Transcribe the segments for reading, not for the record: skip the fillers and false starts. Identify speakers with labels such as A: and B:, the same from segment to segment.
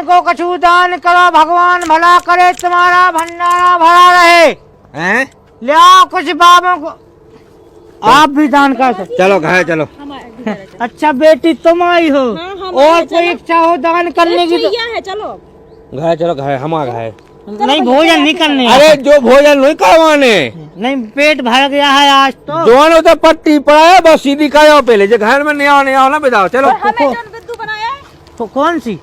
A: को कछु दान करो, भगवान भला करे, तुम्हारा भंडारा भरा रहे।
B: हैं?
A: ले आओ कुछ बाबों को, आप भी दान कर सकते।
B: चलो घर चलो।
A: अच्छा बेटी तुम आई हो।
C: हाँ,
A: और कोई इच्छा हो दान करने की तो
C: है, चलो
B: घर चलो, घर हमारा घर।
A: नहीं, भोजन नहीं करने।
B: अरे जो भोजन नहीं करवाने,
A: नहीं, पेट भर गया है आज तो।
B: दोनों तो पट्टी पड़ा है, बस सीधी खाओ पहले, जो घर में नहीं आओ ना बिताओ। चलो
C: हमें जो बिद्दू बनाया है
A: तो कौन सी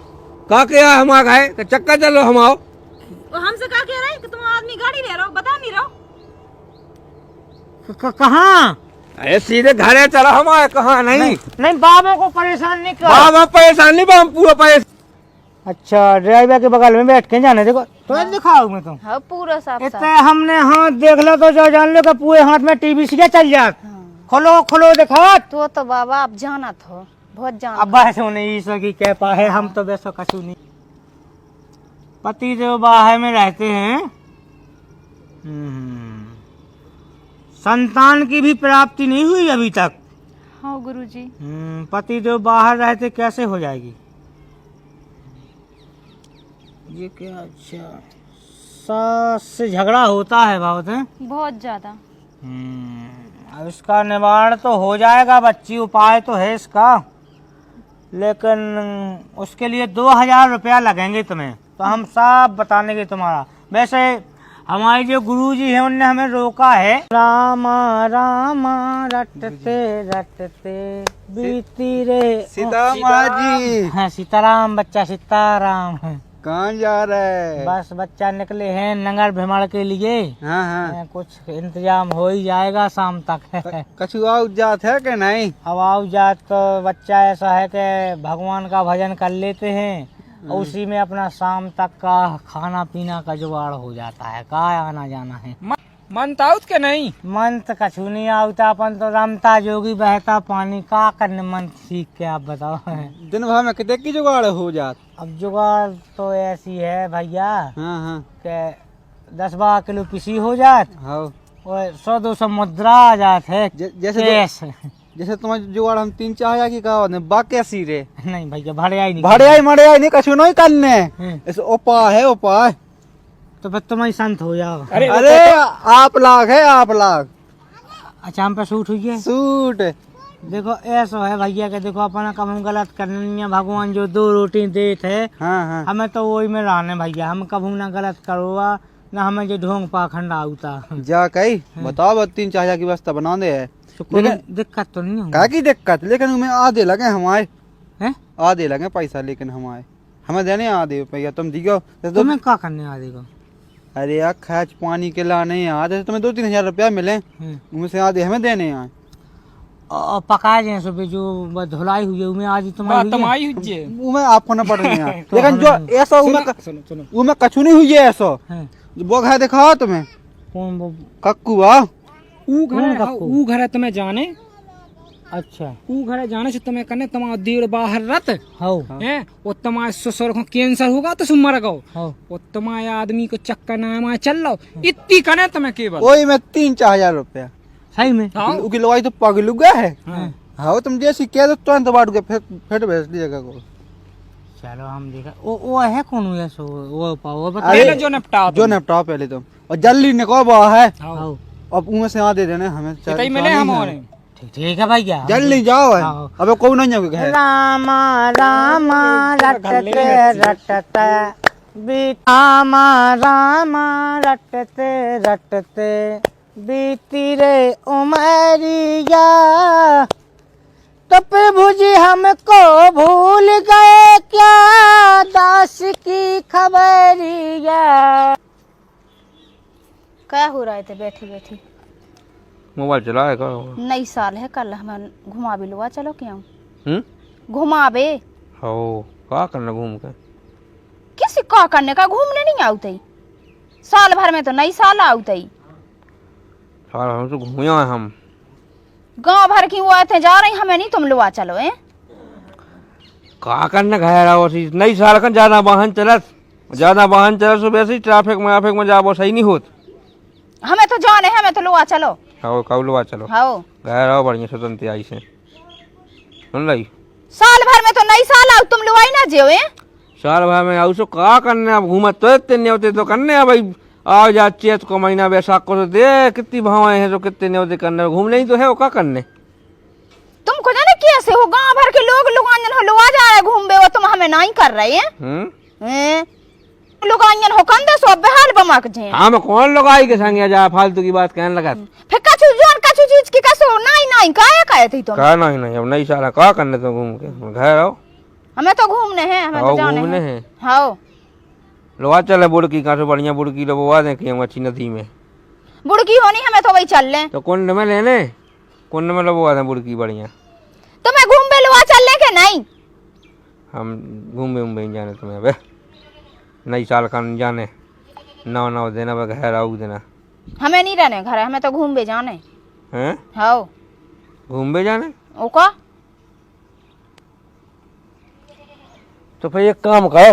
B: का क्या हमारा है, चक्कर चलो हम आओ।
C: वो हमसे क्या कह रहे हैं कि तुम आदमी गाड़ी ले रहे हो, बता नहीं रहो।
A: कहाँ?
B: अरे सीधे घर है, चलो हमारे कहाँ नहीं।
A: नहीं, बाबों को परेशान नहीं कर।
B: बाबा परेशान नहीं, हम पूरा परेशान।
A: अच्छा, ड्राइवर के बगल में बैठ के जाने देखो तो दिखाओ मैं तुम।
C: हाँ, पूरा साफ
A: इतने हमने हाथ देख लो तो जो जान लो कि पूरे हाथ में टीवी सीधे चल जात। खोलो खोलो देखो
C: तो बाबा आप जाना था, बहुत जाना।
A: अब ऐसे नहीं ईश्वर की कृपा है, हम तो वैसा कछु नहीं। पति देव बाहर में रहते हैं। संतान की भी प्राप्ति नहीं हुई अभी तक।
C: हाँ गुरुजी।
A: पति देव बाहर रहते कैसे हो जाएगी ये क्या? अच्छा, सास से झगड़ा होता है बहुत है,
C: बहुत ज्यादा।
A: अब इसका निवारण तो हो जाएगा बच्ची, उपाय तो है इसका, लेकिन उसके लिए 2000 रुपया लगेंगे तुम्हें। तो हम सब बताने के तुम्हारा। वैसे हमारे जो गुरुजी हैं उनने हमें रोका है। रामा रामा रटते रटते बीती रे
B: सीताराम जी।
A: हाँ, सीताराम बच्चा, सीताराम है।
B: कहाँ जा रहे हैं?
A: बस बच्चा निकले हैं नंगर भ्रमण के लिए।
B: हाँ हाँ,
A: कुछ इंतजाम हो ही जाएगा शाम तक।
B: कछु आओ जात है कि नहीं?
A: अब आओ जात तो बच्चा ऐसा है कि भगवान का भजन कर लेते हैं और उसी में अपना शाम तक का खाना पीना का जुगाड़ हो जाता है। कहाँ आना जाना है।
B: मन ताउत के नहीं?
A: मन तो कछु नहीं आवता, अपन तो रमता जोगी बहता पानी, का करने मन सीख के आप बताओ।
B: दिन भर में कितने की जुगाड़ हो जात?
A: अब जुगाड़ तो ऐसी है भैया के 10-12 किलो पिसी हो जात और 100-200 मुद्रा आ जात है।
B: जैसे तुम्हारे जुगाड़ हम 3-4 हजार की कहा बाकी सीरे
A: नहीं भैया, भड़िया ही नहीं,
B: भड़िया नहीं, कछु नहीं करने। ऐसे उपाय है, उपाय
A: तो फिर तुम ही संत हो जाओ।
B: अरे आप लाख है, आप लाख।
A: अच्छा, हम पे सूट हुई है?
B: सूट
A: देखो ऐसा है भैया के, देखो अपना कभी गलत करने, भगवान जो 2 रोटी देते है। हाँ। हमें तो वही में रहने भैया, हम कभी ना गलत करोगा ना हमें जो ढोंग पाखंड आउता।
B: जा कही बताओ 3-4 हजार की व्यवस्था बना दे है।
A: लेकिन दिक्कत तो नहीं होगी?
B: क्या की दिक्कत, लेकिन उनमें आधे लगे हमारे
A: हैं,
B: आधे लगे पैसा, लेकिन हमें देने आधे भैया, तुम दियो।
A: तुम्हें क्या करने आधे?
B: अरे यार खर्च पानी के लाने आधे तुम्हें 2-3 हजार रुपया मिले, उनमें से आधे हमें देने हैं।
A: और पकाए जाए सुबह जो धुलाई हुई है उनमें आज तुम्हारी हुई है,
B: उनमें आपको न पड़ रही है। लेकिन जो ऐसा उनमें कछु नहीं हुई है, ऐसा वो घर दिखाओ तुम्हें।
A: कौन वो?
B: कक्कू
D: ऊ घर तुम्हें जाने।
A: अच्छा,
D: ऊ घर जाने से तुम्हें करने तुम्हारा देर बाहर रत है, और तुम्हारे ससुर को कैंसर होगा तो सुन मर गो, और तुम्हारे आदमी को चक्कर नामा चल लो, इतनी करने तुम्हें केवल
B: वही में 3-4 हजार रुपया
A: सही में।
B: उनकी लवाई तो पगलू गया है। हाँ, तुम जैसी कह दो तुरंत बांट के फिर भेज दीजिएगा को।
A: चलो हम देखा वो है कौन हुआ सो वो
D: पहले जो
B: निपटाओ पहले तुम, और जल्दी निको है। अब उनमें से आ दे देने हमें
D: मिले हमारे।
A: ठीक है भैया,
B: जल्दी जाओ है। अबे कोई नहीं जाओगे।
A: रामा रामा रटते रटते रामा रामा रटते रटते बीती रे उमरिया, तो प्रभु जी हमको भूल गए क्या, दास की खबरिया।
C: क्या हो रहा थे बैठी बैठी?
B: मोबाइल चलाएगा।
C: नई साल है, कल हमें घुमा भी लुआ, चलो क्यों घुमावे?
B: हो क्या करना घूम कर?
C: किसी का करने का, घूमने नहीं आउते, साल भर में तो नई साल आउते।
B: हम तो घूमिया है, हम
C: गांव भर की वो थे जा रही, हमें नहीं तुम लुआ चलो है।
B: क्या करने घर आओ नई साल का ज्यादा वाहन चलत सुबह से ट्रैफिक में जाओ सही नहीं होत।
C: हमें तो जाने है, हमें तो लुआ चलो।
B: हाँ कब लुआ चलो,
C: हाँ
B: घर आओ बढ़िया स्वतंत्र आई से सुन रही।
C: साल भर में तो नई साल आओ, तुम लुआई ना जियो है।
B: साल भर में आऊ सो का करने अब घूमत तो इतने न्योते तो करने अब भाई आ जा चेत को महीना बैसाख को तो दे कितनी भावाएं हैं तो कितने न्योते करने घूमने ही तो है वो का करने।
C: तुमको जाने कैसे हो गांव भर के लोग लुगांजन हो लुआ जा रहे घूमबे वो तुम हमें नहीं कर रहे हैं लुगांजन हो कंदे सो बेहाल बमक जे
B: हम कौन लोग आई के संग जा फालतू की बात कहने लगा
C: फिर कछु चीज की कसो नहीं काया काया थी तुम
B: का नहीं अब नहीं साला का करने तो घूम के घर आओ
C: हमें तो घूमने हैं हमें तो जाने
B: घूमने
C: हैं
B: हैं
C: हां
B: लोआ चले बुड़की का बढ़िया बुड़की लोबवा दे कि हम अच्छी नदी में
C: बुड़की होनी हमें तो वही चल ले
B: तो कुंड में लेने कुंड में लोबवा दे बुड़की बढ़िया
C: तो मैं घूमबे लुआ चल ले के नहीं
B: हम घूमे जाने तुम्हें अबे नई साल का जाने नौ देना घर आऊ देना
C: हमें नहीं रहने घर हमें तो घूमबे जाने
B: हैं
C: हां
B: घूमबे जाने
C: ओका
B: तो फिर एक काम करो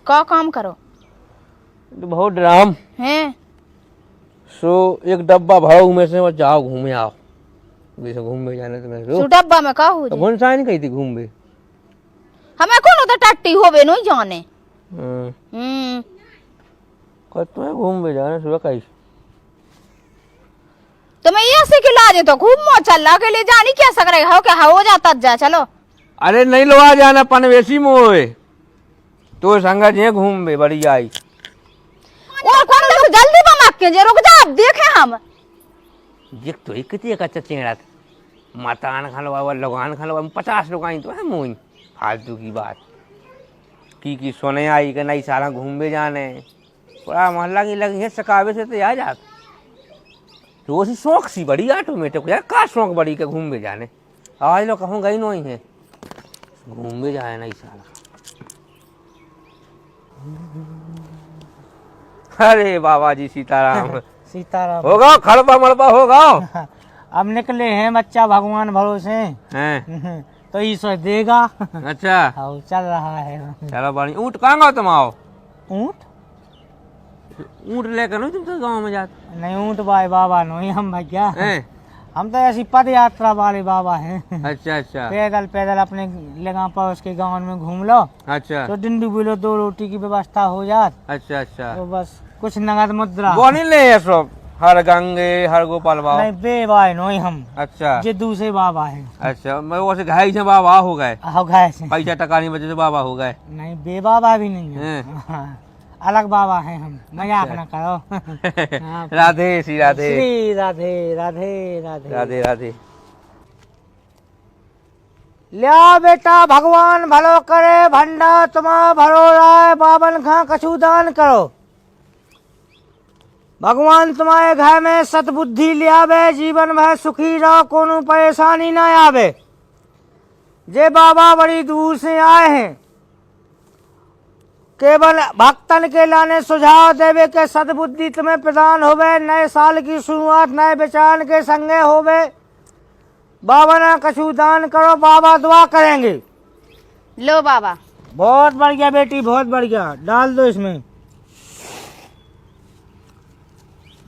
C: का काम करो
B: तो बहुत ड्राम
C: हैं
B: सो एक डब्बा भरो में से जाओ घूमे आओ जैसे घूमबे जाने तुम्हें
C: सु डब्बा में का हो
B: तो कौन सा नहीं कही थी घूमबे
C: हमें कौन तो टट्टी होवे नहीं जाने
B: तुम्हें घूमबे जाने सुबह कही
C: तो मैं ये से खिला दे तो घूमो चल के ले जानी क्या सक रहे हो क्या हो जाता जा चलो
B: अरे नहीं लो आ जाना पनवेशी मोए तो संगा जे घूमबे बड़ी आई
C: और कौन देखो जल्दी बमक के जे रुक जा अब देखे हम
B: जिक तो एक कितनी का चचेड़ा मतान खलवा लगान खलवा 50 लोग आई तो है मोइन फालतू की बात की सोने आई के नहीं सारा घूमबे जाने पूरा मोहल्ला की लगी है सकावे से तो आ जात तो वो शौक सी बड़ी ऑटोमेटिक यार का शौक बड़ी के घूमबे जाने आज लोग कहूँ गई नहीं है घूमबे जाए नहीं साला अरे बाबा जी सीताराम
A: सीताराम
B: होगा खड़बा मड़बा होगा
A: अब निकले हैं बच्चा भगवान भरोसे
B: हैं
A: तो ईश्वर देगा
B: अच्छा
A: हाँ चल रहा है
B: चलो बढ़िया ऊँट कहाँ गो तुम आओ
A: ऊँट
B: ऊँट लेकर नहीं तुम तो गाँव में जाते
A: नहीं ऊँट भाई बाबा नहीं हम भैया
B: हैं
A: हम तो ऐसी पद यात्रा वाले बाबा हैं
B: अच्छा अच्छा
A: पैदल पैदल अपने लगा पर उसके गांव में घूम लो
B: अच्छा
A: तो डिंडू बोलो 2 रोटी की व्यवस्था हो जात
B: अच्छा अच्छा
A: तो बस कुछ नगद मुद्रा
B: वो नहीं ले ये सब हर गंगे हर गोपाल बाबा
A: नहीं बे भाई नहीं हम
B: अच्छा
A: जे दूसरे बाबा हैं
B: अच्छा मैं वो से घाई से बाबा हो गए
A: हो गए से
B: पैसा टका नहीं बचे से बाबा हो गए
A: नहीं बे बाबा भी नहीं है हाँ, अलग बाबा हैं हम मजाक ना करो हाँ,
B: राधे श्री राधे
A: श्री राधे राधे राधे
B: राधे राधे
A: लिया बेटा भगवान भलो करे भंडा तुम्हारा भरो राय बाबन खा कछु दान करो भगवान तुम्हारे घर में सतबुद्धि लियावे जीवन भर सुखी रहो कोनो परेशानी ना आवे जे बाबा बड़ी दूर से आए हैं केवल भक्तन के लाने सुझाव देवे के सद्बुद्धि तुम्हें प्रदान होवे नए साल की शुरुआत नए विचार के संगे होवे बाबा ना कछु दान करो बाबा दुआ करेंगे
C: लो बाबा
A: बहुत बढ़िया बेटी बहुत बढ़िया डाल दो इसमें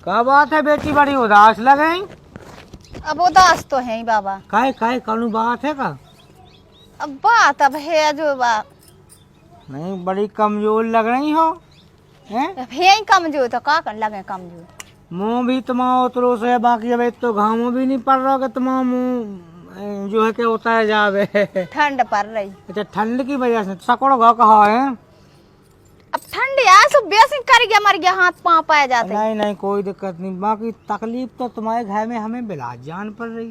A: क्या बात है बेटी बड़ी उदास लगे
C: अब उदास तो है ही बाबा
A: काय कौन बात है का
C: अब बात अब है जो बात
A: नहीं बड़ी कमजोर लग रही हो हैं
C: अब है ही कमजोर तो का कर लगे कमजोर
A: मुंह भी तुम्हारा उतरो से है बाकी अब तो घामों भी नहीं पड़ रहा कि तुम्हारा मुंह जो है कि उतर जावे
C: ठंड पड़ रही
A: अच्छा ठंड की वजह से सकोड़ो घाव कहा है
C: अब ठंड यार सब बेसिक कर गया मर गया हाथ पाँव पाए जाते
A: नहीं नहीं कोई दिक्कत नहीं बाकी तकलीफ तो तुम्हारे घर में हमें बिलाज जान पड़ रही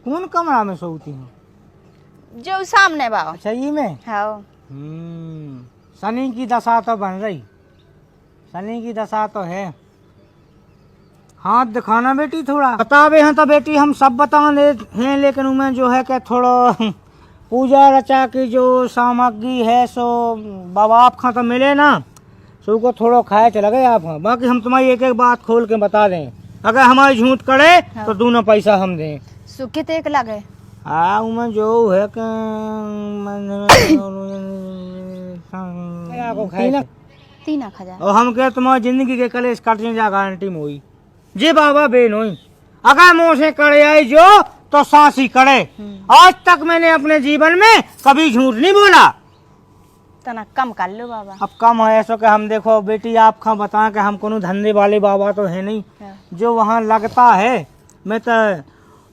A: कौन कमरा में सोती हो
C: जो सामने बाबा
A: अच्छा ये में
C: हाँ
A: शनि की दशा तो बन रही शनि की दशा तो है हाथ दिखाना बेटी थोड़ा बतावे हैं तो बेटी हम सब बता हैं लेकिन उनमें जो है कि थोड़ा पूजा रचा की जो सामग्री है सो बाबा आप खा तो मिले ना सो को थोड़ा खाए चला गए आप बाकी हम तुम्हारी एक एक बात खोल के बता दें अगर हमारी झूठ करे तो दोनों पैसा हम दें
C: सुखित एक लगे
A: हाँ उनमें जो है
C: तीन खजा
A: और हम कह तुम्हारी जिंदगी के कलेश कटने जा गारंटी में हुई जे बाबा बेन हुई अगर मुँह से करे आई जो तो सांसी करे आज तक मैंने अपने जीवन में कभी झूठ नहीं बोला
C: तना कम कर लो बाबा।
A: अब कम है ऐसा कि हम देखो बेटी आप खा बताएं कि हम कोनो धंधे वाले बाबा तो है नहीं,
C: हाँ।
A: जो वहाँ लगता है मैं तो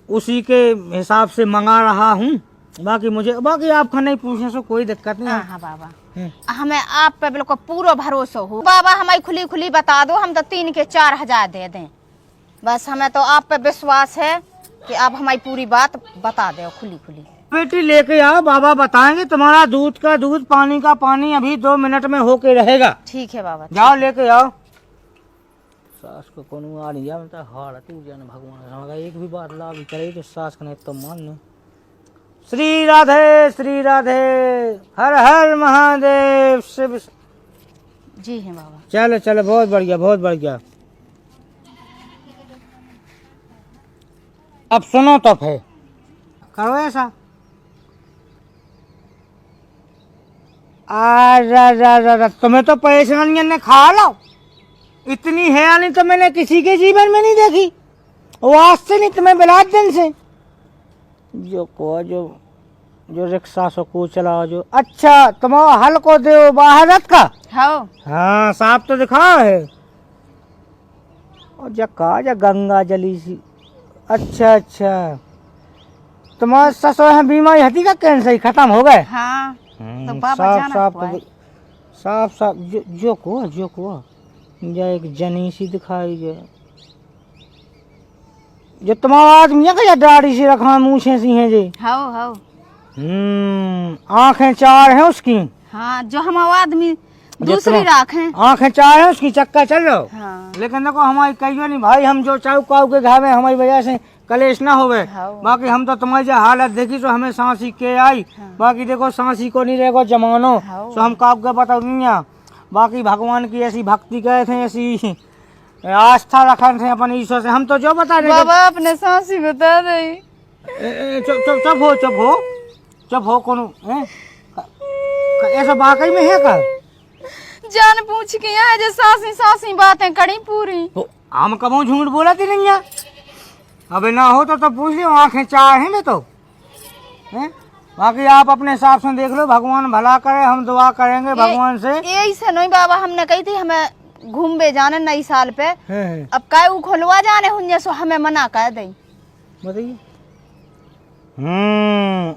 A: उसी के हिसाब से मंगा रहा हूँ। बाकी आपका नहीं पूछने से कोई दिक्कत नहीं
C: हाँ
A: है।
C: हाँ बाबा,
A: हम्म।
C: हमें आप पे बिल्कुल पूरा भरोसा हो बाबा। हमें खुली खुली बता दो, हम तो 3 के 4,000 दे दें। बस हमें तो आप पे विश्वास है कि आप हमारी पूरी बात बता दो खुली खुली।
A: बेटी लेके आओ, बाबा बताएंगे। तुम्हारा दूध का दूध, पानी का पानी अभी 2 मिनट में होके रहेगा।
C: ठीक है बाबा।
A: जाओ लेके आओ। सास को कोनो आ नहीं मतलब हारती जाने भगवान एक भी बात लागू करे तो सास का नहीं तो मान लो। श्री राधे हर हर महादेव शिव।
C: जी है बाबा।
A: चलो चलो, बहुत बढ़िया बहुत बढ़िया। अब सुनो तो फिर करो ऐसा। तुम्हें तो परेशानियां ने खा लो, इतनी है नहीं तो मैंने किसी के जीवन में नहीं देखी। वो आज से नहीं, तुम्हें बिलात दिन से जो रिक्शा सो को चलाओ जो। अच्छा तुम्हारा हल को दो बाहर रथ का। हाँ साफ तो दिखा है। और जा गंगा जली सी। अच्छा तुम्हारे ससुर है बीमारी हती का कैंसर ही खत्म हो गए।
C: हाँ तो बाबा जाना
A: साफ जो को एक जनी सी दिखाई जो तुम्हारा आदमी का दाढ़ी से रखा मूछे सी हैं जी।
C: हाँ
A: आंखें 4 हैं उसकी।
C: हाँ जो हमारा आदमी दूसरी राख है।
A: आंखें 4 हैं उसकी, चक्का चल रहा।
C: हाँ।
A: लेकिन देखो हमारी कहियो नहीं भाई, हम जो चाऊ काऊ के घर में हमारी वजह से कलेश ना होवे।
C: हाँ।
A: बाकी हम तो तुम्हारी जो हालत देखी तो हमें सांसी के आई।
C: हाँ।
A: बाकी देखो सांसी को नहीं रहेगा जमानो।
C: हाँ।
A: तो हम काऊ के बताओ नहीं। बाकी भगवान की ऐसी भक्ति करे थे, ऐसी आस्था रखा थे अपन ईश्वर से। हम तो जो बता रहे
C: बाबा अपने सांसी बता रही।
A: चुप हो कोनो ऐसा वाकई में है का?
C: जान पूछ के यहाँ जो सासी बातें करी पूरी।
A: तो हम कबो झूठ बोला थी नहीं है। अबे ना हो तो पूछ लियो। आंखें 4 हैं मैं तो हैं? बाकी आप अपने हिसाब से देख लो, भगवान भला करे। हम दुआ करेंगे भगवान से।
C: यही से नहीं बाबा, हमने कही थी हमें घूमबे जाने नई साल पे। अब काय उ खोलवा जाने हुन्ने सो हमें मना कर दई।
A: बताइए।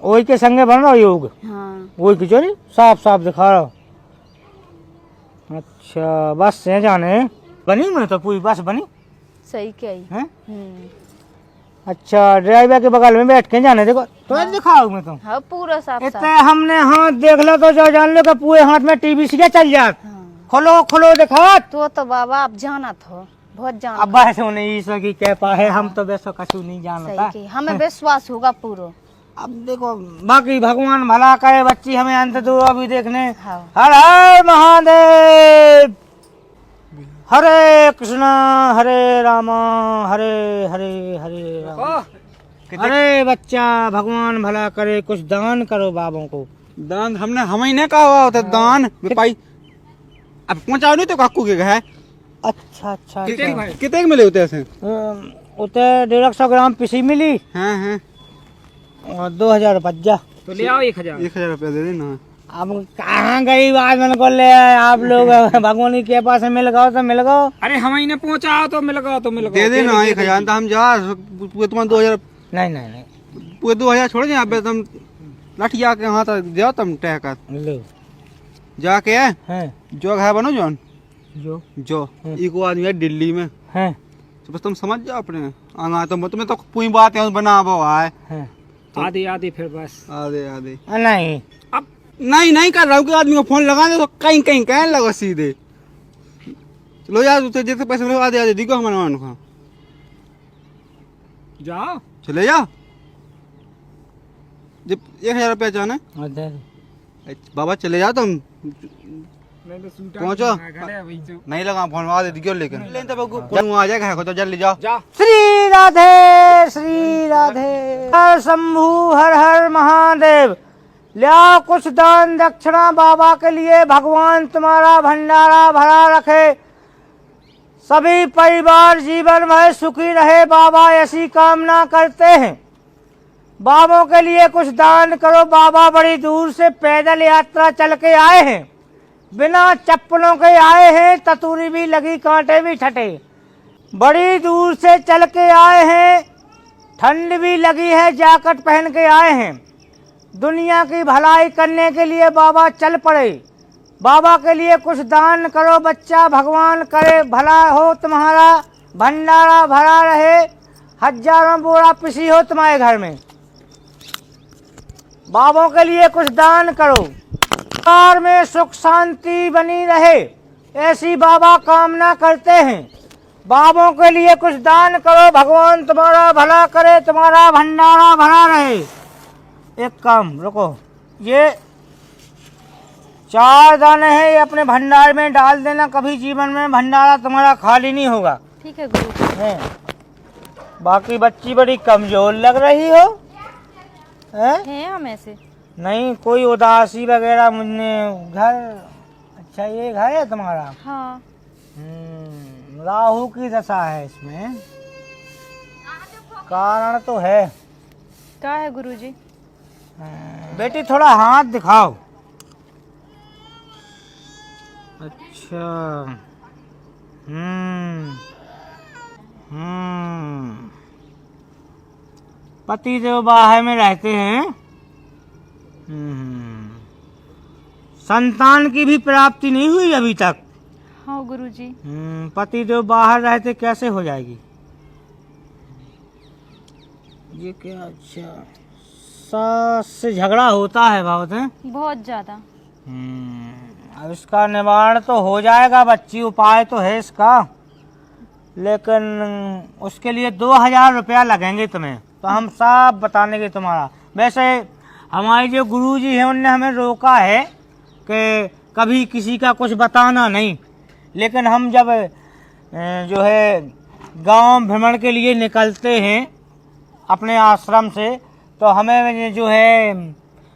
A: वही के संगे बन रहा योग।
C: हाँ।
A: वही की जो नहीं साफ दिखा रहा। अच्छा बस से जाने बनी मैं तो पूरी बस बनी।
C: सही कही
A: है। अच्छा ड्राइवर के बगल में बैठ के जाने देखो तो हाँ। दिखाओ मैं तो।
C: हाँ पूरा साफ
A: इतने हमने हाथ देख लो तो जो जान लो कि पूरे हाथ में टीवी से चल जात।
C: हाँ।
A: खोलो दिखा
C: तो बाबा आप जाना था, बहुत जाना।
A: अब वैसे नहीं ईश्वर की कृपा है। हम तो वैसा कछु नहीं जानता।
C: हमें विश्वास होगा पूरा।
A: अब देखो बाकी भगवान भला करे। बच्ची हमें अंत दो अभी देखने।
C: हाँ।
A: हर हर महादेव। हरे कृष्णा हरे रामा हरे हरे राम। अरे बच्चा भगवान भला करे, कुछ दान करो बाबों को।
E: दान हम ही ने कहा हुआ होता दान भाई। अब पहुंचाओ नहीं तो काकू के घर।
A: अच्छा
E: कितने मिले होते ऐसे?
A: उते 150 ग्राम पिसी मिली।
E: हाँ
A: और 2000 रुपया
D: तो ले आओ 1000
E: रुपया दे देना।
A: अब कहाँ गई बात मैंने को ले आए आप लोग। भगवान की कृपा से मिल गओ तो मिल गओ।
D: अरे हम ही ने पहुंचाओ तो मिल गओ
E: दे देना 1000। तो हम जा पूरे तुम्हारे 2000
A: नहीं
E: पूरे 2000 छोड़ जाए। अब तुम लठिया के वहाँ तक जाओ तुम टहका
A: लो
E: जाके
A: हैं
E: जो घर बनो जॉन
A: जो
E: इको आदमी है दिल्ली में
A: हैं।
E: तो बस तुम समझ जाओ अपने आना। तो तुम्हें तो पूरी बात है बना वो आए
D: आधे फिर बस
E: आधे
A: नहीं।
D: अब
E: नहीं कर रहा हूँ कि आदमी को फोन लगा दे तो कहीं कहने लगा सीधे। चलो यार जैसे पैसे मिले आधे दिखो हमारे मान को।
D: जाओ
E: चले जाओ। जब 1000 रुपया चाहे बाबा चले जाओ तुम पहुँचो। नहीं लगा फोन लगा दे क्यों लेकिन तो आ जाएगा तो जल्दी जाओ।
A: श्री राधे हर शंभु हर हर महादेव। लिया कुछ दान दक्षिणा बाबा के लिए। भगवान तुम्हारा भंडारा भरा रखे, सभी परिवार जीवन भर सुखी रहे बाबा, ऐसी कामना करते हैं। बाबों के लिए कुछ दान करो। बाबा बड़ी दूर से पैदल यात्रा चल के आए हैं, बिना चप्पलों के आए हैं, ततूरी भी लगी, कांटे भी छटे, बड़ी दूर से चल के आए हैं, ठंड भी लगी है, जैकेट पहन के आए हैं। दुनिया की भलाई करने के लिए बाबा चल पड़े। बाबा के लिए कुछ दान करो बच्चा, भगवान करे भला हो तुम्हारा, भंडारा भरा रहे, हजारों बोरा पिसी हो तुम्हारे घर में। बाबों के लिए कुछ दान करो, परिवार में सुख शांति बनी रहे, ऐसी बाबा कामना करते हैं। बाबों के लिए कुछ दान करो, भगवान तुम्हारा भला करे, तुम्हारा भंडारा भरा रहे। एक काम रुको, ये 4 दाने हैं, ये अपने भंडार में डाल देना, कभी जीवन में भंडारा तुम्हारा खाली नहीं होगा।
C: ठीक है गुरु।
A: है। बाकी बच्ची बड़ी कमजोर लग रही हो,
C: है हम ऐसे?
A: नहीं कोई उदासी वगैरह मुझे घर। अच्छा ये घर है तुम्हारा?
C: हाँ।
A: राहु की दशा है इसमें, कारण तो है।
C: क्या है गुरुजी?
A: बेटी थोड़ा हाथ दिखाओ। अच्छा। पति देव बाहर में रहते हैं। संतान की भी प्राप्ति नहीं हुई अभी तक?
C: हाँ गुरुजी।
A: पति देव बाहर रहते, कैसे हो जाएगी ये? क्या? अच्छा, सास से झगड़ा होता है बहुत है?
C: बहुत ज्यादा।
A: अब इसका निवारण तो हो जाएगा बच्ची, उपाय तो है इसका, लेकिन उसके लिए 2000 रुपया लगेंगे तुम्हें, तो हम सब बता देंगे तुम्हारा। वैसे हमारे जो गुरुजी हैं उनने हमें रोका है कि कभी किसी का कुछ बताना नहीं, लेकिन हम जब जो है गांव भ्रमण के लिए निकलते हैं अपने आश्रम से, तो हमें जो है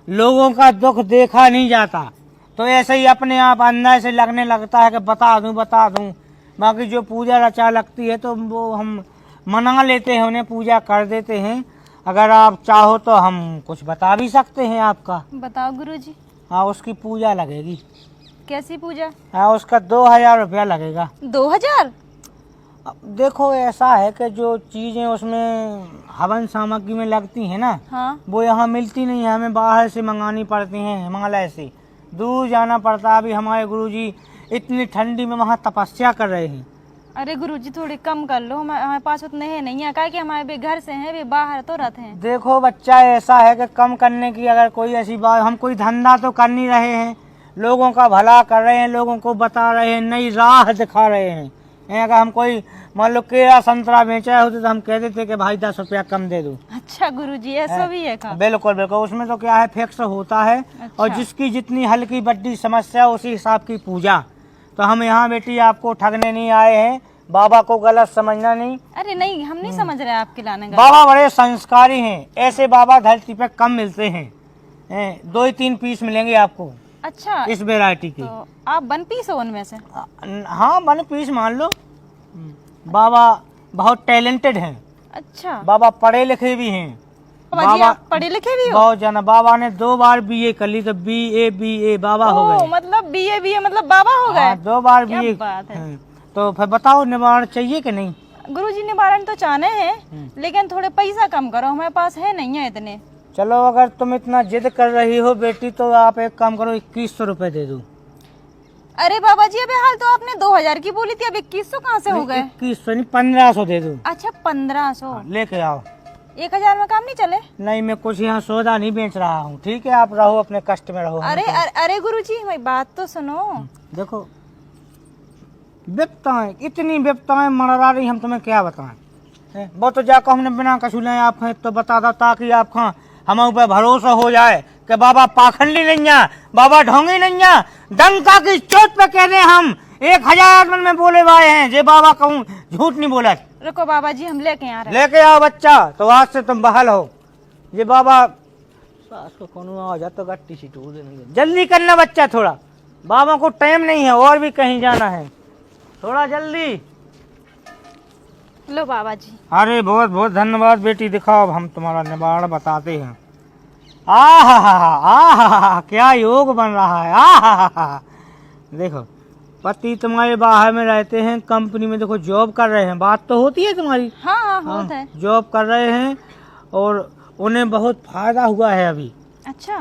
A: लोगों का दुख देखा नहीं जाता, तो ऐसे ही अपने आप अंदर से लगने लगता है कि बता दूं। बाकी जो पूजा रचा लगती है तो वो हम मना लेते हैं, उन्हें पूजा कर देते हैं। अगर आप चाहो तो हम कुछ बता भी सकते हैं आपका।
C: बताओ गुरुजी।
A: हाँ, उसकी पूजा लगेगी।
C: कैसी पूजा?
A: हाँ, उसका 2000 रुपया लगेगा।
C: 2000?
A: अब देखो ऐसा है कि जो चीजें उसमें हवन सामग्री में लगती है ना,
C: हाँ।
A: वो यहाँ मिलती नहीं है, हमें बाहर से मंगानी पड़ती हैं, हिमालय से दूर जाना पड़ता है। अभी हमारे गुरुजी इतनी ठंडी में वहाँ तपस्या कर रहे हैं।
C: अरे गुरुजी थोड़ी कम कर लो, हमारे पास उतने है नहीं है, क्या कि हमारे भी घर से हैं, वे बाहर तो रहते हैं।
A: देखो बच्चा, ऐसा है कि कम करने की अगर कोई ऐसी बात, हम कोई धंधा तो कर नहीं रहे हैं, लोगों का भला कर रहे हैं, लोगों को बता रहे हैं, नई राह दिखा रहे हैं। अगर हम कोई मान लो केला संतरा बेचा होते तो हम कह देते कि भाई 10 रुपया कम दे दो।
C: अच्छा गुरुजी, ऐसा भी है का?
A: बिल्कुल बिल्कुल, उसमें तो क्या है फिक्स होता है।
C: अच्छा।
A: और जिसकी जितनी हल्की बड्डी समस्या उसी हिसाब की पूजा। तो हम यहाँ बेटी आपको ठगने नहीं आए हैं, बाबा को गलत समझना नहीं।
C: अरे नहीं, हम नहीं समझ रहे आपके लाने का।
A: बाबा बड़े संस्कारी हैं, ऐसे बाबा धरती पे कम मिलते हैं। 2-3 पीस मिलेंगे आपको।
C: अच्छा,
A: इस वैरायटी की।
C: तो आप 1 पीस हो उनमें से?
A: हाँ, 1 पीस मान लो। बाबा बहुत टैलेंटेड हैं।
C: अच्छा,
A: बाबा पढ़े लिखे भी हैं।
C: बाबा जी आप पढ़े लिखे भी हो?
A: बहुत जाना। बाबा ने 2 बार BA कर ली, तो BA बाबा हो गए।
C: मतलब BA मतलब बाबा हो गए?
A: 2 बार
C: क्या
A: BA।
C: बात है।
A: तो फिर बताओ निवारण चाहिए कि नहीं?
C: गुरुजी निवारण तो चाहने हैं, लेकिन थोड़े पैसा कम करो, हमारे पास है नहीं है इतने।
A: चलो अगर तुम इतना जिद कर रही हो बेटी, तो आप एक काम करो, 2100 रुपए दे दो।
C: अरे बाबा जी, अबे हाल तो आपने 2000 की बोली थी, अब 2100 कहाँ से हो गए?
A: 2100 नहीं, 1500 दे दो।
C: अच्छा 1500।
A: लेके आओ।
C: 1000 में काम नहीं चले?
A: नहीं, मैं कुछ यहाँ सौदा नहीं बेच रहा हूँ, ठीक है? आप रहो अपने कष्ट में रहो।
C: अरे गुरुजी मेरी बात तो सुनो।
A: देखो विपताएं, इतनी विपताएं मरा रही, हम तुम्हें क्या बताएं। वो तो जाकर हमने बिना कछु ले आप तो बता दो, ताकि आप हम ऊपर भरोसा हो जाए कि बाबा पाखंडी नहीं है, बाबा ढोंगी नहीं है। डंका की चोट पे कह रहे हम 1000 मन में बोले भाई हैं, जे बाबा कहूँ झूठ नहीं बोला।
C: रुको बाबा जी, हम लेके आ रहे हैं।
A: लेके आओ बच्चा, तो आज से तुम बहाल हो। ये बाबा सास को कौन आ जा तो गट्टी सी टूट देंगे। जल्दी करना बच्चा, थोड़ा बाबा को टाइम नहीं है, और भी कहीं जाना है, थोड़ा जल्दी।
C: लो बाबा जी।
A: अरे बहुत बहुत धन्यवाद बेटी, दिखाओ अब हम तुम्हारा निवारण बताते हैं। आहा क्या योग बन रहा है। आहा देखो, पति तुम्हारे बाहर में रहते हैं, कंपनी में देखो जॉब कर रहे हैं, बात तो होती है तुम्हारी।
C: हाँ होता है।
A: जॉब कर रहे हैं और उन्हें बहुत फायदा हुआ है अभी।
C: अच्छा,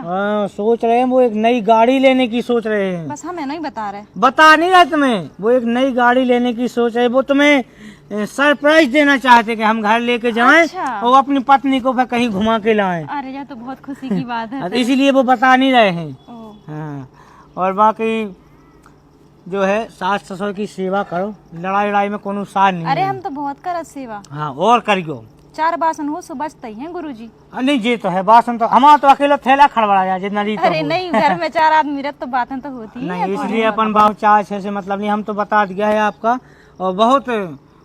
A: सोच रहे हैं वो एक नई गाड़ी लेने की सोच रहे हैं।
C: बस हमें नहीं बता रहे।
A: बता नहीं रहे तुम्हें, वो एक नई गाड़ी लेने की सोच रहे, वो तुम्हें सरप्राइज देना चाहते कि हम घर लेके जाएं।
C: अच्छा।
A: और अपनी पत्नी को फिर कहीं घुमा के लाएं।
C: अरे यह तो बहुत खुशी की बात है।
A: तो इसीलिए वो बता नहीं रहे हैं।
C: ओह।
A: हाँ, और बाकी जो है सास ससुर की सेवा करो, लड़ाई लड़ाई में कोनो सार नहीं
C: अरे
A: है।
C: हम तो बहुत करत सेवा।
A: हाँ, और करियो।
C: 4 बासन हो सो बचते ही हैं गुरुजी।
A: नहीं ये तो है, बासन तो हमारा तो अकेला थैला खड़बड़ा जाए जितना रीत
C: अरे नहीं, घर में 4 आदमी रहते तो बातें तो होती ही
A: नहीं,
C: हैं।
A: इसलिए अपन बाबू 4-6 से मतलब नहीं, हम तो बता दिया है आपका। और बहुत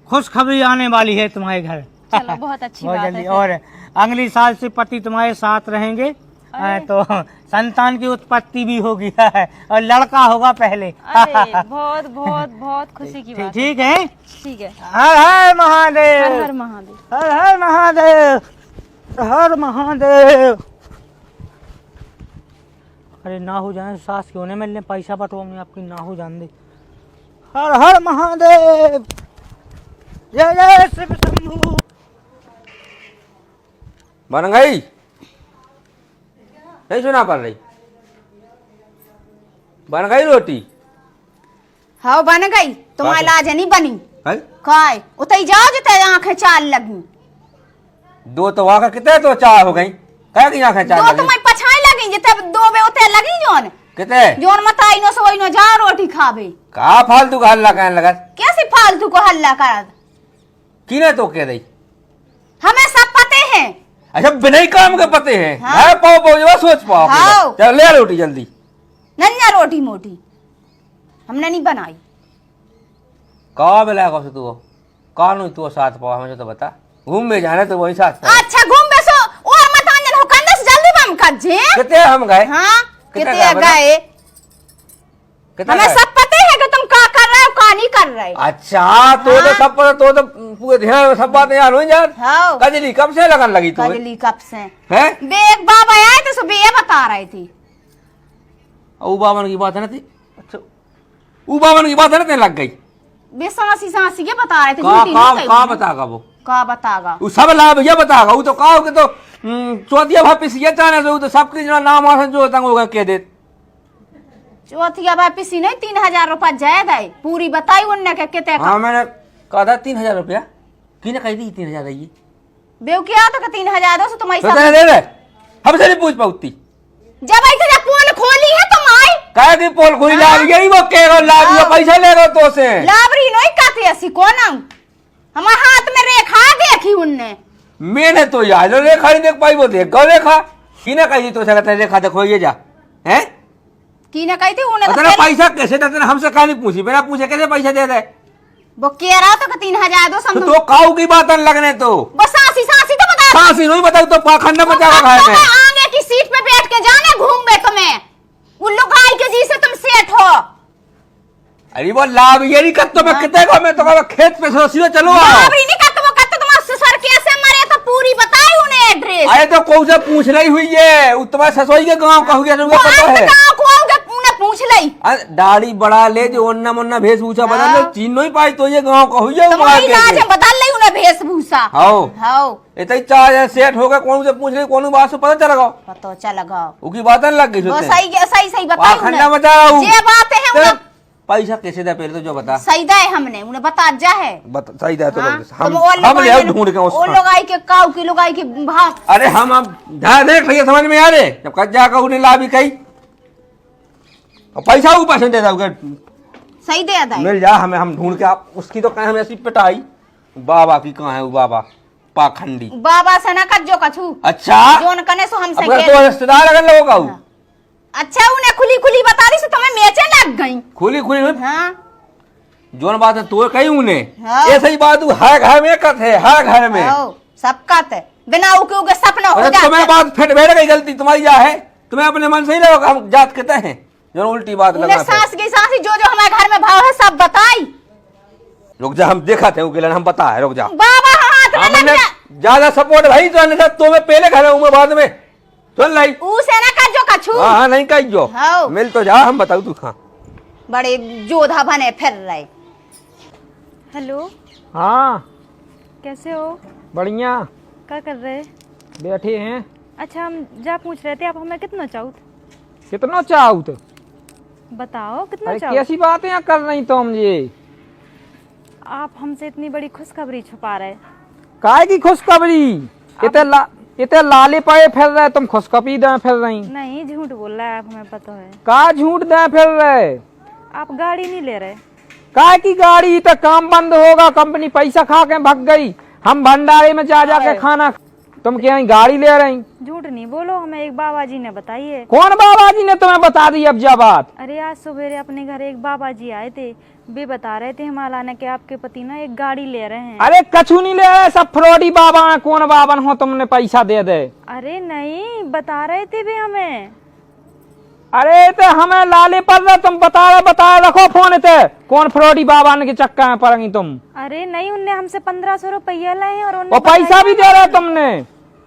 A: खुशखबरी आने वाली है तुम्हारे घर।
C: चलो बहुत अच्छी
A: बहुत
C: बात
A: जल्दी।
C: है।
A: और अगली साल से पति तुम्हारे साथ रहेंगे, तो संतान की उत्पत्ति भी होगी और लड़का होगा पहले।
C: अरे बहुत बहुत बहुत खुशी की बात है।
A: ठीक है।
C: ठीक है।
A: हर हर महादेव,
C: हर हर महादेव।
A: हर हर महादेव, हर महादेव। अरे ना हो जाए सास क्यों नहीं मिलने, पैसा बटवाऊंगी आपकी, ना हो जान दे। हर हर महादेव, जय जय शिव शंभू।
B: बन गई? नहीं सुना पड़ रही? बन गई रोटी?
C: हाँ बन गई, तुम्हारी लाज नहीं बनी।
B: है?
C: काय उतई जाओ जिते आंखें चाल लगी।
B: 2 तो वहां का कितने तो चार हो गई, कह की आंखें चार
C: 2
B: लगी?
C: तुम्हारी पछाई लगी जिते 2 बे उते लगी जोन।
B: कितने?
C: जोन मताई नो सोई नो जा रोटी खावे।
B: कहा फालतू का हल्ला कहने लगा?
C: कैसे फालतू को हल्ला कर।
B: किने तो कह रही?
C: हमें सब पते हैं।
B: अच्छा बिना ही काम के पते हैं।
C: हाँ।
B: है पाओ पाओ ये सोच पाओ।
C: हाँ।
B: चल ले रोटी जल्दी।
C: नन्या रोटी मोटी हमने नहीं बनाई।
B: कहा मिला कौन से तू कानू तू साथ पाओ, मुझे तो बता। घूम में जाना तो वही साथ पाओ।
C: अच्छा घूम बेसो और मत आंजन हो कंदस जल्दी बम कर जे।
B: कितने हम गए?
C: हाँ
B: कितने
C: कितने गए?
B: कितने
C: हमें
B: गए?
C: सब पते है कि तुम क्या कर रहे हो क्या नहीं कर रहे।
B: अच्छा तो
C: हाँ।
B: तो सब पता, तो पूरे ध्यान सब बातें यार हो यार।
C: हाँ
B: कजली कब से लगन लगी तू?
C: कजली कब से
B: है?
C: बेग बाबा आए तो सुबह ये बता रही थी।
B: ऊ बावन की बात है ना थी? अच्छा ऊ बावन की बात है ना तेरे लग गई?
C: बे सांसी सांसी ये बता रहे थे।
B: का
C: झूठी नहीं
B: का
C: कही।
B: बतागा वो?
C: का बतागा?
B: ऊ सब लाभ ये बतागा। ऊ तो कहो कि तो चौथिया भापिस ये चाहने से ऊ तो सबके जो नाम आसन जो तंग होगा कह दे।
C: चौथिया भाई पिसी नहीं 3000 रुपया जायद है पूरी बताई उनने के कितने का।
B: हाँ मैंने कहा था 3000 रुपया। किने कही थी 3000 है ये?
C: बेव क्या तो 3000 दो सो तुम्हारी
B: तो
C: सब
B: तेरे दे दे, हमसे नहीं पूछ पाती।
C: जब ऐसे जब पोल खोली है तुम आई
B: कहे कि पोल खोली लाभ यही वो कहेगा लाभ ये पैसा लेगा तो से।
C: लाबरी नहीं कहती ऐसी कौन हमारे हाथ में रेखा देखी उनने।
B: मैंने तो यार रेखा नहीं देख पाई, वो देख गौ रेखा। किने कही तो से रेखा देखो ये जा है
C: की ने कही थी उन्हें
B: तेरा पैसा कैसे देते? हमसे कहा नहीं पूछी, बिना पूछे कैसे पैसा दे दे?
C: वो कह रहा था कि 3000 दो समझो।
B: तो काऊ की बात लगने तो
C: बस सांसी सांसी तो बता।
B: सांसी नहीं बताऊ तो पाखंड बचावा खाए में।
C: आगे की सीट पे बैठ के जाने घूम गए तुम्हें उल्लू गाय के जी से तुम सेठ हो।
B: अरे वो लाभ ये नहीं करते मैं कितने को मैं तो कहूं खेत पे सोचियो चलो आओ।
C: लाबरी नहीं कहते वो कहते तुम्हारे ससुर कैसे मरे तो पूरी बताई उन्हें एड्रेस।
B: अरे तो कौन से पूछ रही हुई है? तुम्हारे ससुर के गांव का हुआ तुमको पता है?
C: पूछ ली
B: दाढ़ी बढ़ा ले जो ओन्ना मोन्ना वेशभूषा बदल ले, चीन नहीं पाई तो ये गांव का हुई है।
C: तुम्हारी लाज है बदल ली उन्हें वेशभूषा।
B: हाओ
C: हाओ
B: इतनी चार सेट हो गए, कौन से पूछ रही कौन बात से पता चलेगा?
C: पता चलेगा
B: उकी बात लग गई
C: वो
B: सोचे।
C: सही सही सही बताई
B: पाखंडा
C: उन्हें
B: बचाओ।
C: ये बात है
B: तेरा
C: उन्हें
B: पैसा कैसे दे पहले तो जो बता।
C: सही दे हमने उन्हें बता जा है।
B: बता सही दे तो
C: हाँ?
B: हम ले आओ ढूंढ के
C: वो
B: उसको।
C: लोग आई के काऊ की लोग आई के भाव।
B: अरे हम ध्यान देख लिया समझ में आ रहे जब कज्जा का उन्हें ला भी कही और पैसा ऊपर से दे दोगे
C: सही दे दे
B: मिल जा हमें, हम ढूंढ के आप उसकी तो कहें हमें ऐसी पिटाई। बाबा की कहाँ है वो बाबा पाखंडी?
C: बाबा से ना कज्जो कछु
B: अच्छा
C: जोन कने सो हमसे
B: अपना
C: खेल।
B: तो रिश्तेदार अगर लोग आओ
C: अच्छा उन्हें खुली खुली बता दी सो तुम्हें मेचे लग गई।
B: खुली खुली नहीं
C: हाँ
B: जोन बात है तो कही उन्हें
C: हाँ।
B: ऐसे ही बात है घर में कथ है घर में।
C: आओ, सब कहते बिना उके उके सपना हो
B: अरे
C: जाते।
B: तुम्हें बात फिट बैठ गई, गलती तुम्हारी क्या है? तुम्हें अपने मन से ही लगो हम जात कहते हैं जो उल्टी बात
C: उन्हें
B: लगा
C: सास की सासी जो जो हमारे घर में भाव है सब बताई।
B: रुक जा, हम देखा थे उकेलन, हम पता है, रुक जा।
C: बाबा हाथ में लग
B: हमने
C: जा।
B: ज्यादा सपोर्ट भाई तो अन्यथा तुम्हें पहले खा मैं बाद में सुन लाई।
C: उसे ना कजो कछु।
B: हाँ नहीं कही जो
C: हाँ।
B: मिल तो जा, हम बताऊ तू खा।
C: बड़े जोधा बने फिर रहे।
F: हेलो,
D: हाँ
F: कैसे हो?
D: बढ़िया,
F: क्या कर रहे?
D: बैठे हैं।
F: अच्छा, हम जा पूछ रहे थे आप हमें कितना चाहो?
D: कितना चाहू तो?
F: बताओ कितना
D: अरे
F: चाहो?
D: कैसी बातें कर रही तुम ये?
F: आप हमसे इतनी बड़ी खुशखबरी छुपा रहे।
D: काय की खुशखबरी? इतने लाले पाए फिर रहे, तुम खुशखबरी दे फिर रही।
F: नहीं, झूठ बोल रहा है, आप हमें पता है।
D: का झूठ दे फिर रहे?
F: आप गाड़ी नहीं ले रहे।
D: काय की गाड़ी? तो काम बंद होगा, कंपनी पैसा खा के भग गई, हम भंडारे में जा के खाना, तुम क्या गाड़ी ले रही?
F: झूठ नहीं बोलो, हमें एक बाबा जी ने बताई है।
D: कौन बाबा जी ने तुम्हें बता दी अब जा बात?
F: अरे आज सवेरे अपने घर एक बाबा जी आए थे, वे बता रहे थे हिमालय ने कि आपके पति ना एक गाड़ी ले रहे हैं।
D: अरे कछु नहीं ले रहे, सब फ्रॉडी बाबा हैं। कौन बाबा हो तुमने पैसा दे दे?
F: अरे नहीं, बता रहे थे वे हमें।
D: अरे तो हमें लाले पर रहे, तुम बता रहे रखो फोन इते। कौन फ्रॉडी बाबा के चक्कर में पड़ेंगी तुम?
F: अरे नहीं, उनने हमसे 1500 रुपया लाए हैं और
D: वो पैसा भी दे रहे तुमने?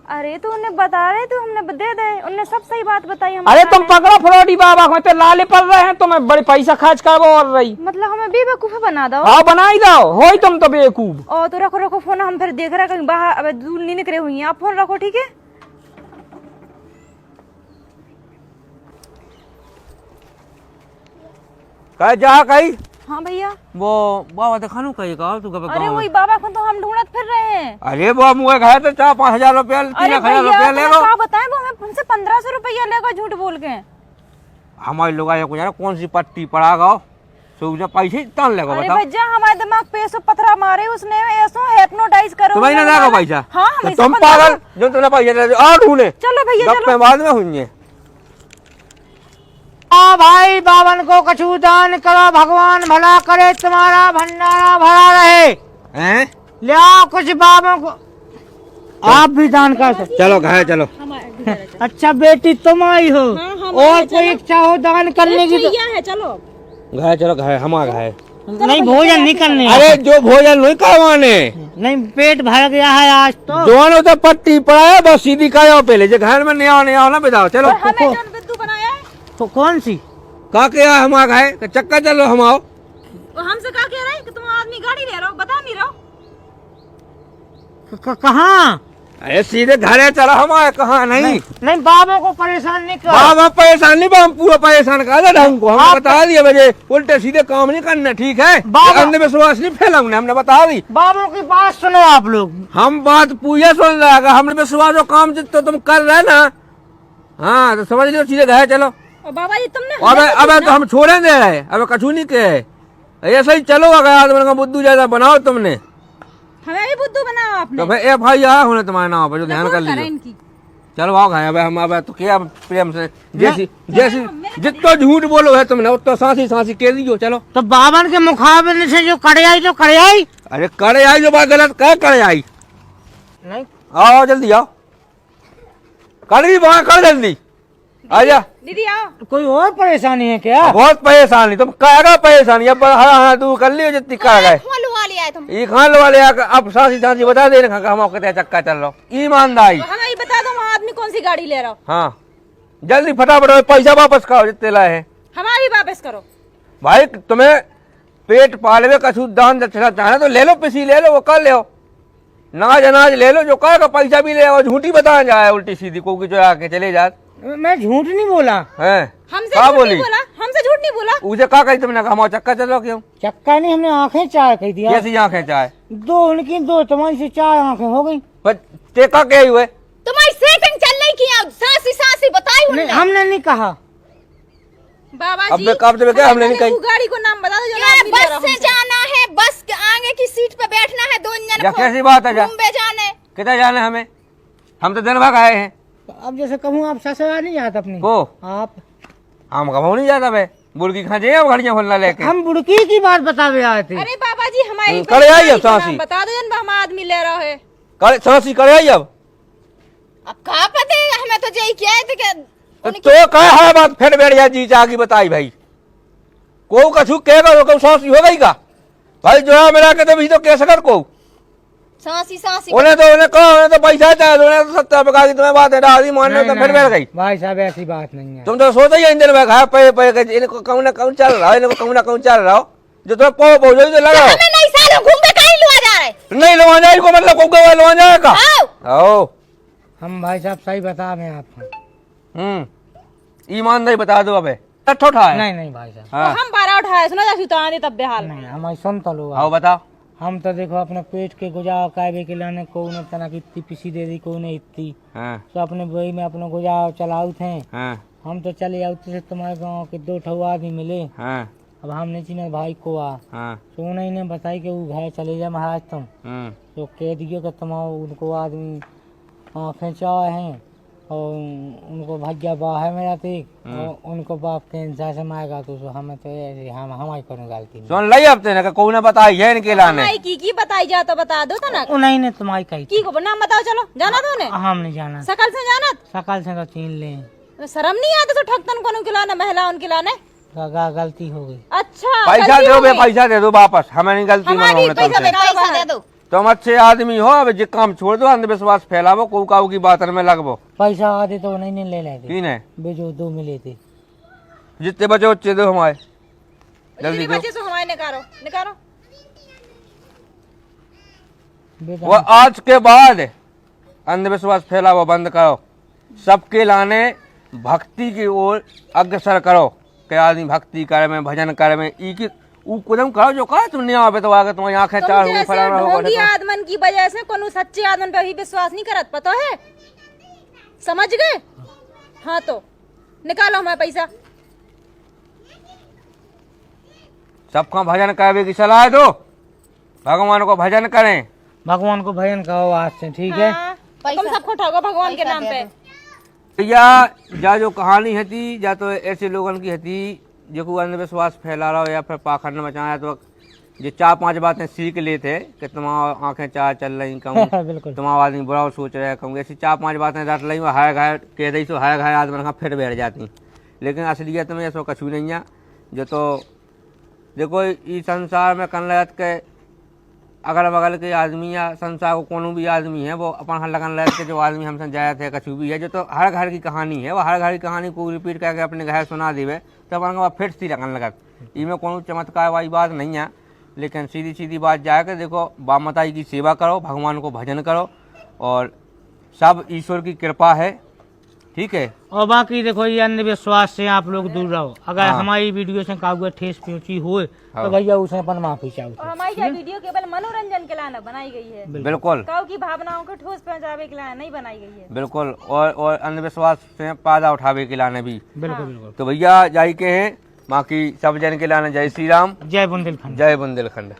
F: अरे तो उन्हें बता रहे तो हमने दे दे, उनने सब सही बात बताई हमें।
D: अरे तुम पकड़ो फ्रॉडी बाबा को, इतने लाले पड़ रहे हैं, तुम्हें बड़े पैसा खर्च कर और रही।
F: मतलब हमें बेवकूफ बना दो।
D: हाँ बनाई दो, हो तुम तो बेवकूफ।
F: और तो रखो रखो फोन, हम फिर देख रहे कहीं बाहर अब दूर नहीं निकले हुई हैं। आप फोन रखो, ठीक है?
B: कह जा कही
F: हाँ भैया।
B: वो बाबा दिखानू कही का तू कब
F: अरे वही बाबा को तो हम ढूंढत फिर रहे हैं।
B: अरे वो मुझे गए तो 4-5 हजार रुपया,
F: अरे
B: 3-1 हजार
F: भैया
B: रुपया ले लो।
F: क्या बताएं, वो हमें हमसे 1500 रुपया लेगा झूठ बोल के।
B: हमारे लोग आया कुछ कौन सी पट्टी पड़ा गाओ तो पैसे तान लेगा
F: अरे
B: बताओ।
F: भैया हमारे दिमाग पे ऐसो पथरा मारे उसने, ऐसो हिप्नोटाइज करो।
B: तुम्हें ना देगा पैसा?
F: हाँ
B: तो
F: हमें
B: तुम पागल जो तुमने पैसा दे और ढूंढे।
F: चलो भैया चलो।
B: बाद में हुई
A: भाई बावन को कछु दान करो, भगवान भला करे, तुम्हारा भंडारा भरा रहे।
B: हैं?
A: ले आओ कुछ बाबों को, आप भी दान कर सकते।
B: चलो घाय चलो।
A: अच्छा बेटी तुम आई हो, और कोई इच्छा हो दान करने की तो?
F: है चलो।
B: घाय चलो घाय हमा घाय।
A: नहीं भोजन नहीं करने।
B: अरे जो भोजन नहीं करवाने,
A: नहीं पेट भर गया है आज तो।
B: दोनों तो पट्टी पड़ा है, बस सीधी खाओ पहले जो घर में नहीं आओ ना बिताओ। चलो
F: हमें जो बिद्दू बनाया है
A: कौन सी
B: का क्या हम आ गए चक्का चलो हम आओ।
F: वो हमसे क्या कह रहे हैं कि तुम आदमी गाड़ी ले रहे हो, बता नहीं रहे हो।
A: कहाँ?
B: अरे सीधे घरे चलो हम आए, कहाँ नहीं।
A: नहीं बाबा को परेशान नहीं कर।
B: बाबा परेशान नहीं, हम पूरा परेशान कर दे ढंग को। हमने
A: आप-
B: बता दिया मुझे उल्टे सीधे काम नहीं करना, ठीक है?
A: बाबा-
B: अंधविश्वास नहीं फैलाऊंगा, हमने बता दी।
A: बाबा की बात सुनो आप लोग।
B: हम बात पूजा सुन रहा है, हमने विश्वास जो काम तो तुम कर रहे ना, हाँ तो समझ लो सीधे घरे चलो।
F: और बाबा जी तुमने
B: अब तो हम छोड़े दे रहे, अब कछु नहीं कहे, ऐसा ही चलो। अगर बुद्धू ज्यादा बनाओ तुमने
F: हमें भी बुद्धू बनाओ आपने।
B: तो भाई FIR होने तुम्हारे नाम पर, जो ध्यान कर लीजिए। चलो आओ खाए। अब हम अब तो क्या प्रेम से जैसी जैसी जितना झूठ बोलो है तुमने उतना सांसी सांसी कह दियो। चलो
A: तो बावन के मुकाबले से जो करे आई तो करे आई।
B: अरे करे आई जो बात गलत कह करे आई
A: नहीं
B: आओ जल्दी आओ, कर भी वहां कर जल्दी आजा।
F: दीदी आओ।
A: कोई और परेशानी है क्या?
B: बहुत परेशानी, तुम कहेगा परेशानी अब हाँ तू कर लियो जितनी कर गए।
C: लुआ लिया है तुम।
B: ये खान वाले अब सांसी सांसी बता दे हम कहते चक्का चल रहा ईमानदारी।
F: हमें ये बता दो वहाँ आदमी कौन सी गाड़ी ले रहा हो।
B: हाँ जल्दी फटाफट पैसा वापस खाओ जितने लाए हैं।
F: हमारा भी वापस करो।
B: भाई तुम्हें पेट पालवे कछु दान दक्षिणा चाहे तो ले लो, पिसी ले लो, वो कर ले, नाज अनाज ले लो, जो कहेगा पैसा भी ले आओ। झूठी बता जाए उल्टी सीधी को जो आके चले जाए।
A: मैं झूठ नहीं बोला।
B: हैं
F: हमसे
B: क्या
F: झूठ
B: बोली?
F: नहीं बोला, हमसे झूठ नहीं बोला।
B: उसे कहा कही तुमने, हम चक्का चलो क्यों?
A: चक्का नहीं, हमने आंखें चार कही दिया।
B: कैसी आंखें चाहे?
A: दो उनकी दो तुम्हारी से चार आंखें हो गई।
B: टेका क्या हुए?
C: तुम्हारी सेटिंग चल रही की सांसी सांसी बताई
A: नहीं,
C: उन्होंने।
A: हमने नहीं कहा।
F: बाबा
B: अब
F: जी
B: मैं कब तुम्हें क्या हमने नहीं कही?
F: गाड़ी को नाम बता दो जो
C: क्या
F: आदमी ले रहा
C: बस से
F: हमसे।
C: जाना है, बस के आगे की सीट पे बैठना है, दो
B: या
C: जन को
B: कैसी बात है? जा
C: मुंबई जाने।
B: कितना जाने हमें, हम तो दिन भर आए हैं।
A: तो अब जैसे कहूँ आप ससुराल नहीं जाते अपनी
B: को
A: आप?
B: हम कभी नहीं जाता भाई, बुर्गी खा जाए घड़िया खोलना लेके।
A: हम बुड़की की बात बतावे आए थे।
F: अरे बाबा जी हमारी
B: करे आई अब
F: गाड़ी का नाम
B: सांसी।
F: बता दो जन हम आदमी ले रहा है।
B: करे सांसी करे आई अब
C: अब कहा पता है हमें तो यही किया है
B: तो कह है बात फिर बैठ जा जी जागी बताई भाई को कछु कहेगा तो सांसी हो गई का भाई जोड़ा मिला के तो भी तो कैसे कर को
C: सांसी सांसी
B: उन्हें तो पैसा चाहिए, उन्हें तो 70 रुपए की तुम्हें बात है डाली मानने तो फिर बैठ गई।
A: भाई साहब ऐसी बात नहीं है।
B: तुम तो सोचा ही इन दिन में खाया पे पे के इनको कहूं ना कहूं चल रहा है, इनको कहूं ना कहूं चल रहा हो, जो तुम्हें पो पो जो लगाओ
C: हमें नहीं सालों घूम के कहीं लुआ जा रहे
B: नहीं लवा जाए को मतलब को लवा जाएगा। आओ
A: हम भाई साहब सही बता रहे हैं आपको।
B: ईमानदारी बता दो अबे ठो उठाए।
A: नहीं नहीं भाई साहब
B: हाँ
F: हम 12 उठाए सुना जा सुता आने तब बेहाल
A: नहीं, हमारी सुन तो लो
B: आओ बताओ।
A: हम तो देखो अपने पेट के गुजारा कायबे के लाने को ने तना की इतनी पिसी दे दी को ने इतनी
B: हाँ
A: तो अपने वही में अपना गुजारा चलाऊ थे।
B: हाँ
A: हम तो चले आते से तुम्हारे गांव के 2 ठो आदमी मिले।
B: हाँ
A: अब हमने चिन्ह भाई को आ
B: हाँ
A: तो उन्हें ने बताई कि वो घर चले जाए महाराज तुम तो कह दियो कि तुम उनको आदमी आँखें चाहे हैं और उनको भैया बाहर में जाते और उनको बाप के इंसान से मारेगा तो हमें तो ऐसे हम हमारी कोनो गलती नहीं।
B: सुन लई अब तेने कौन ने बताई है इनके लाने
F: हमारी की बताई जा तो बता दो तना
A: उन्हीं ने तुम्हारी कही
F: की को नाम बताओ चलो जाना तो ने
A: हम नहीं जाना
F: सकल से जाना
A: सकल से तो चीन ले
F: शर्म नहीं आती तो ठगतन को खिलाने महिला उनके लाने
A: गलती हो गई।
F: अच्छा
B: पैसा
F: गलती
B: दो
F: हो
B: बे
F: गई।
B: पैसा दे दो वापस, हमें नहीं गलती
F: हमारी
B: मानो
F: पैसा
B: तुमसे।
F: बेकार
C: पैसा
F: बना।
C: दे दो।
B: तुम अच्छे आदमी हो, अब जे काम छोड़ दो अंधविश्वास फैलावो को काऊ की बात में लगभो
A: पैसा आते तो उन्हीं ने ले लेते
B: तीन है
A: वे जो 2 मिले थे।
B: जितने बचे उच्चे दो हमारे जल्दी
F: इतनी
B: दो।
F: बच्चे से हमारे निकालो निकालो
A: बेटा
B: वो आज के बाद अंधविश्वास फैलावो बंद करो, सबके लाने भक्ति की ओर अग्रसर करो के आदमी भक्ति करे में भजन करे में ई की ऊ कुदम करो जो कहा तुमने यहाँ पे तो आगे तुम्हारी आंखें
F: तुम
B: चार होगी
F: जैसे
B: फलाना होगा
F: ढोंगी
B: ढेका।
F: आदमन की वजह से कोनो सच्चे आदमन पे भी विश्वास नहीं करत पता है, समझ गए। हाँ तो निकालो हमारा पैसा।
B: सबका भजन करे की सलाह दो, भगवान को भजन करें।
A: भगवान को भजन कहो आज से, ठीक है।
F: हाँ, तुम सबको ठगो भगवान के नाम पे।
B: या जो कहानी हती या तो ऐसे लोगन की हती जो को अंधविश्वास फैला रहा हो या फिर पाखंड मचाया, तो जो 4-5 बातें सीख लेते कि तुम्हारा आंखें चार चल रही कहूँ
A: बिल्कुल
B: तुम्हारा आदमी बुरा सोच रहे कहूँ, ऐसी 4-5 बातें रट रही हाय घाय कह रही तो हाय घाय आदमी का फिर बैठ जाती। लेकिन असलियत में ऐसा कछु नहीं है। जो तो देखो इस संसार में कन लगत के अगल बगल के आदमी या संसार को कोनो भी आदमी है वो अपन हर लगन लग के जो आदमी हमसे जाया थे कछु भी है, जो तो हर घर की कहानी है वो हर घर की कहानी को रिपीट करके अपने घर सुना देवे तो अपन का फिर सी लगन लगत। इसमें कोनो चमत्कार वाली बात नहीं है, लेकिन सीधी सीधी बात जाकर देखो बाप माताजी की सेवा करो, भगवान को भजन करो और सब ईश्वर की कृपा है, ठीक है।
A: और बाकी देखो ये अंधविश्वास से आप लोग दूर रहो। अगर
B: हाँ।
A: हमारी वीडियो से कागज ठेस पहुंची हो
B: हाँ।
A: तो भैया उसे अपन माफी चाहो।
F: और हमारी यह वीडियो केवल मनोरंजन के लिए बनाई गई है,
B: बिल्कुल
F: काऊ की भावनाओं को ठोस पहुंचावे के लिए नहीं बनाई गई है।
B: बिल्कुल और अंधविश्वास से फायदा उठावे के लाने भी।
A: बिल्कुल बिल्कुल।
B: तो भैया जाई के हैं बाकी सब जन के लाने जय श्री राम,
A: जय बुंदेलखंड।
B: जय बुंदेलखंड।